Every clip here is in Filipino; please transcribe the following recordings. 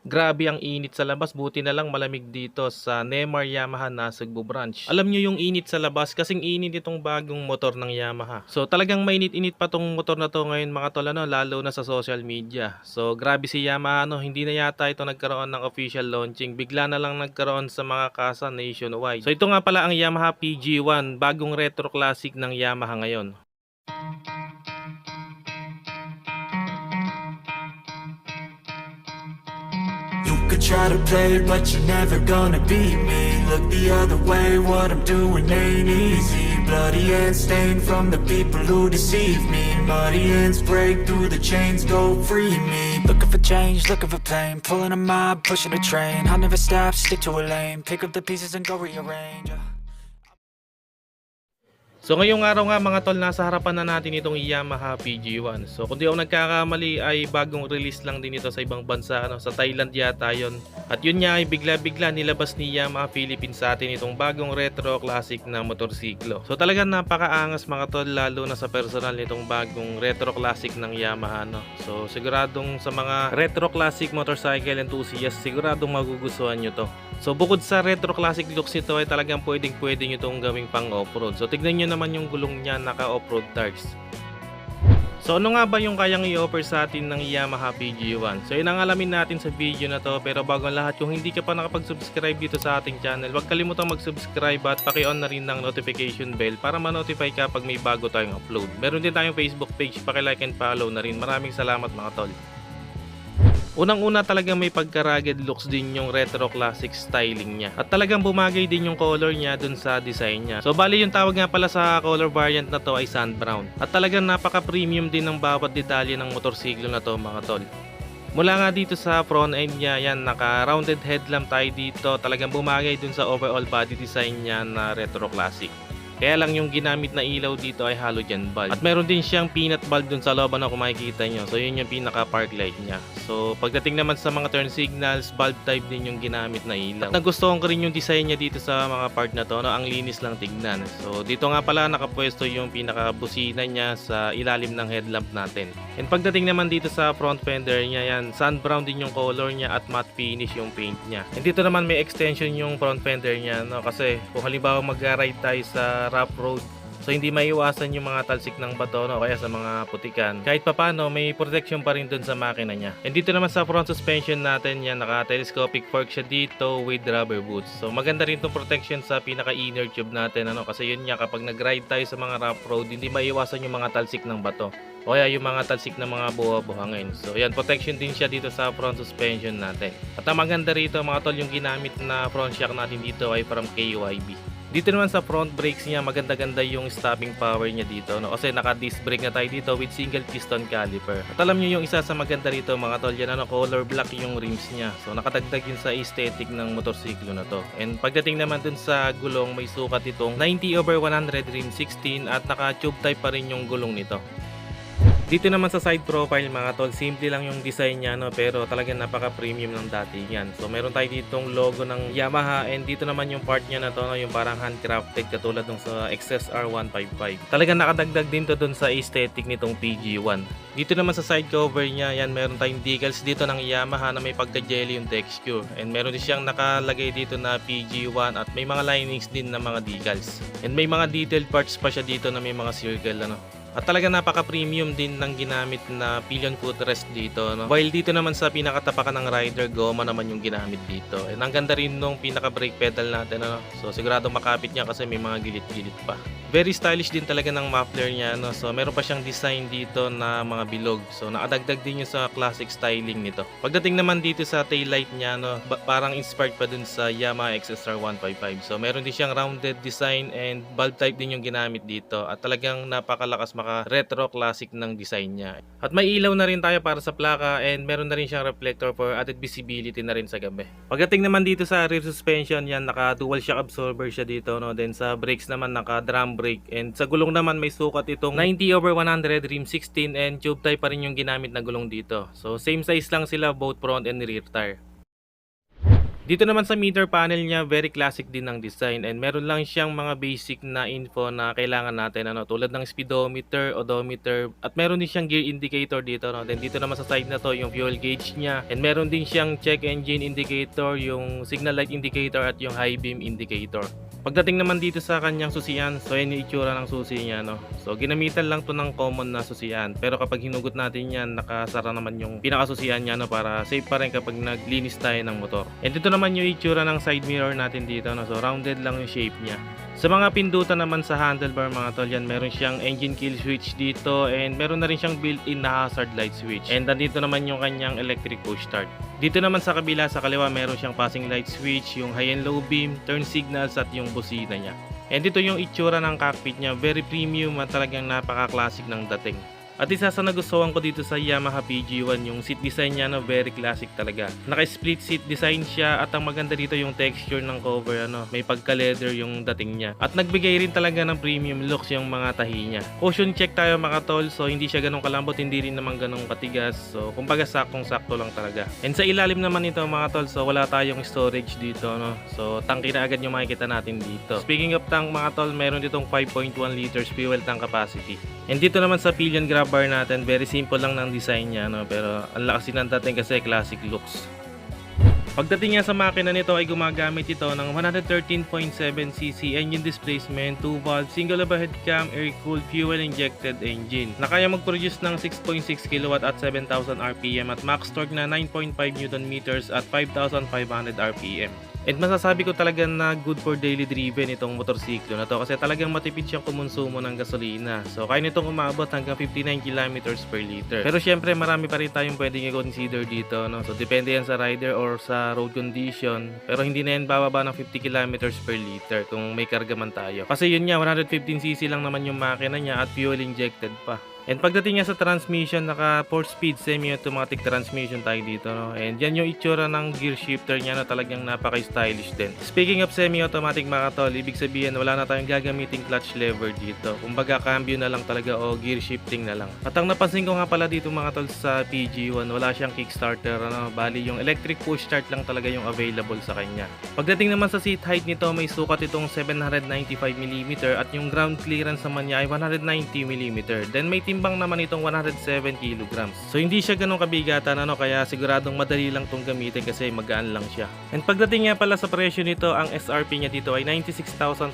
Grabe ang init sa labas, buti na lang malamig dito sa Neymar Yamaha Nasugbu branch. Alam nyo yung init sa labas, kasing init itong bagong motor ng Yamaha. So talagang mainit-init pa tong motor na to ngayon mga tol, lalo na sa social media. So grabe si Yamaha, hindi na yata ito nagkaroon ng official launching, bigla na lang nagkaroon sa mga kasa nationwide. So ito nga pala ang Yamaha PG1, bagong retro classic ng Yamaha ngayon. You could try to play, but you're never gonna beat me. Look the other way, what I'm doing ain't easy. Bloody hands stained from the people who deceive me. Muddy hands break through the chains, go free me. Looking for change, looking for pain. Pulling a mob, pushing a train. I'll never stop, stick to a lane. Pick up the pieces and go rearrange. So ngayong araw nga mga tol, nasa harapan na natin itong Yamaha PG1. So kung di ako nagkakamali ay bagong release lang din ito sa ibang bansa, sa Thailand yata yun. At yun nga ay bigla-bigla nilabas ni Yamaha Philippines sa atin itong bagong retro classic na motorsiklo. So talagang napakaangas mga tol, lalo na sa personal nitong bagong retro classic ng Yamaha. So siguradong sa mga retro classic motorcycle enthusiast, siguradong magugustuhan nyo to. So bukod sa retro classic looks nito ay talagang pwede nyo itong gawing pang off-road. So tignan nyo naman yung gulong niya, naka off-road tires. So ano nga ba yung kayang i-offer sa atin ng Yamaha PG1? So yun ang alamin natin sa video na to, pero bago ang lahat, kung hindi ka pa nakapag-subscribe dito sa ating channel, huwag kalimutang mag-subscribe at paki-on na rin ng notification bell para ma-notify ka pag may bago tayong upload. Meron din tayong Facebook page, paki-like and follow na rin. Maraming salamat mga tol. Unang-una talagang may pagka-rugged looks din yung retro classic styling niya. At talagang bumagay din yung color niya dun sa design niya. So bali yung tawag nga pala sa color variant na to ay sand brown. At talagang napaka-premium din ng bawat detalye ng motorsiklo na to mga tol. Mula nga dito sa front end niya, yan, naka-rounded headlamp tayo dito. Talagang bumagay dun sa overall body design niya na retro classic. Kaya lang yung ginamit na ilaw dito ay halogen bulb. At meron din siyang peanut bulb dun sa loob na kung makikita nyo. So yun yung pinaka park light niya. So pagdating naman sa mga turn signals, bulb type din yung ginamit na ilaw. At nagustuhan ko rin yung design niya dito sa mga part na to. Ang linis lang tignan. So dito nga pala nakapwesto yung pinaka busina niya sa ilalim ng headlamp natin. And pagdating naman dito sa front fender niya, yan, sand brown din yung color niya at matte finish yung paint niya. And dito naman may extension yung front fender niya, kasi kung halimbawa mag-ride tayo sa rough road, so hindi maiiwasan yung mga talsik ng bato, kaya sa mga putikan, kahit papano may protection pa rin dun sa makina niya. And dito naman sa front suspension natin, yan, naka-telescopic fork siya dito with rubber boots. So maganda rin itong protection sa pinaka inner tube natin, kasi yun nga, kapag nag-ride tayo sa mga rough road, hindi maiiwasan yung mga talsik ng bato o kaya yung mga talsik ng mga buha-buhangin. So yan, protection din siya dito sa front suspension natin. At ang maganda rito mga tol, yung ginamit na front shock natin dito ay from KYB. Dito naman sa front brakes niya, maganda-ganda yung stopping power niya dito, kasi naka-disc brake na tayo dito with single piston caliper. At alam niyo yung isa sa maganda rito mga tol, yan, color black yung rims niya. So nakadagdag yun sa aesthetic ng motorsiklo na to. And pagdating naman dun sa gulong, may sukat itong 90/100 rim 16 at naka-tube type pa rin yung gulong nito. Dito naman sa side profile mga tol, simple lang yung design niya, pero talagang napaka-premium ng datingan. So meron tayo ditong logo ng Yamaha, and dito naman yung part niya na to, yung parang handcrafted katulad ng sa XSR 155. Talagang nakadagdag din to dun sa aesthetic nitong PG1. Dito naman sa side cover niya, yan, meron tayong decals dito ng Yamaha na may pagka-jelly yung texture. And meron din siyang nakalagay dito na PG1 at may mga linings din na mga decals. And may mga detailed parts pa siya dito na may mga circle, At talaga napaka-premium din ng ginamit na pillion footrest dito, While dito naman sa pinakatapakan ng rider, goma naman yung ginamit dito. And ang ganda rin nung pinaka-brake pedal natin, So sigurado makapit niya kasi may mga gilit-gilit pa. Very stylish din talaga ng muffler niya, So meron pa siyang design dito na mga bilog. So nakadagdag din yung sa classic styling nito. Pagdating naman dito sa taillight niya, parang inspired pa dun sa Yamaha XSR 155. So meron din siyang rounded design and bulb type din yung ginamit dito. At talagang napakalakas retro classic ng design niya. At may ilaw na rin tayo para sa plaka, and meron na rin siyang reflector for added visibility na rin sa gabi. Pagdating naman dito sa rear suspension, yan, naka dual shock absorber siya dito, Then sa brakes naman naka drum brake, and sa gulong naman may sukat itong 90/100 rim 16 and tube type pa rin yung ginamit na gulong dito. So same size lang sila both front and rear tire. Dito naman sa meter panel niya, very classic din ng design and meron lang siyang mga basic na info na kailangan natin tulad ng speedometer, odometer at meron din siyang gear indicator dito Then dito naman sa side na to yung fuel gauge niya and meron din siyang check engine indicator, yung signal light indicator at yung high beam indicator. Pagdating naman dito sa kanyang susian, so yan yung itsura ng susi niya So ginamitan lang to ng common na susian, pero kapag hinugot natin yan, nakasara naman yung pinakasusian niya para safe pa rin kapag naglinis tayo ng motor. And dito naman yung itsura ng side mirror natin dito so rounded lang yung shape niya. Sa mga pindutan naman sa handlebar mga tol, yan meron siyang engine kill switch dito and meron na rin siyang built-in na hazard light switch. And nandito naman yung kanyang electric push start. Dito naman sa kabila, sa kaliwa, meron siyang passing light switch, yung high and low beam, turn signals at yung busina niya. And dito yung itsura ng cockpit niya, very premium at talagang napaka-classic ng dating. At isa sa nagustuhan ko dito sa Yamaha PG1, yung seat design niya very classic talaga. Naka-split seat design siya at ang maganda dito yung texture ng cover may pagka-leather yung dating niya. At nagbigay rin talaga ng premium looks yung mga tahi niya. Cushion check tayo mga tol, so hindi siya ganong kalambot, hindi rin naman ganong katigas. So kumbaga saktong-sakto lang talaga. And sa ilalim naman nito mga tol, so wala tayong storage dito So tangke na agad yung makikita natin dito. Speaking of tank mga tol, meron ditong 5.1 liters fuel tank capacity. And dito naman sa pillion grab bar natin, very simple lang ng design niya pero ang lakas din ng dating kasi classic looks. Pagdating niya sa makina nito ay gumagamit ito ng 113.7cc engine displacement, 2 valve, single overhead cam, air-cooled, fuel-injected engine na kaya mag-produce ng 6.6 kW at 7,000 RPM at max torque na 9.5 Nm at 5,500 RPM. And masasabi ko talaga na good for daily driven itong motorsiklo na to kasi talagang matipid siyang kumonsumo ng gasolina. So kaya nitong umabot hanggang 59 km per liter. Pero syempre marami pa rin tayong pwedeng i-consider dito So depende yan sa rider or sa road condition. Pero hindi na yan bababa ng 50 km per liter kung may karga man tayo. Kasi yun nga, 115cc lang naman yung makina niya at fuel injected pa. And pagdating niya sa transmission, naka 4-speed semi-automatic transmission tayo dito And yan yung itsura ng gear shifter niya na talagang napaka-stylish din. Speaking of semi-automatic mga tol, ibig sabihin wala na tayong gagamiting clutch lever dito. Kumbaga cambio na lang talaga o gear shifting na lang. At ang napansin ko nga pala dito mga tol sa PG1, wala siyang kickstarter bali yung electric push start lang talaga yung available sa kanya. Pagdating naman sa seat height nito, may sukat itong 795mm at yung ground clearance naman niya ay 190mm. Then may timbang naman itong 107 kg. So hindi siya ganun kabigatan kaya siguradong madali lang tong gamitin kasi magaan lang siya. And pagdating nga pala sa presyo nito, ang SRP niya dito ay 96,400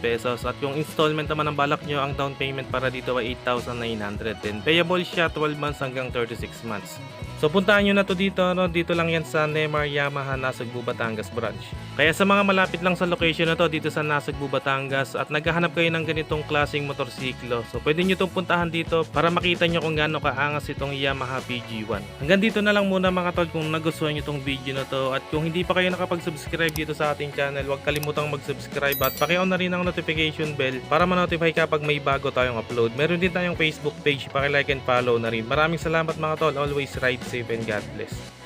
pesos at yung installment naman ng balak nyo, ang down payment para dito ay 8,900 and payable siya 12 months hanggang 36 months. So puntahan nyo na to dito dito lang yan sa Neymar Yamaha Nasugbu Batangas branch. Kaya sa mga malapit lang sa location na to dito sa Nasugbu Batangas at naghahanap kayo ng ganitong klaseng motorsiklo, so pwede nyo itong puntahan dito para makita nyo kung gaano kaangas itong Yamaha PG1. Hanggang dito na lang muna mga tol, kung nagustuhan nyo itong video na to at kung hindi pa kayo nakapag-subscribe dito sa ating channel, huwag kalimutang mag-subscribe at paki-on na rin ang notification bell para ma-notify kapag may bago tayong upload. Meron din tayong Facebook page, paki-like and follow na rin. Maraming salamat mga tol, always ride safe and God bless.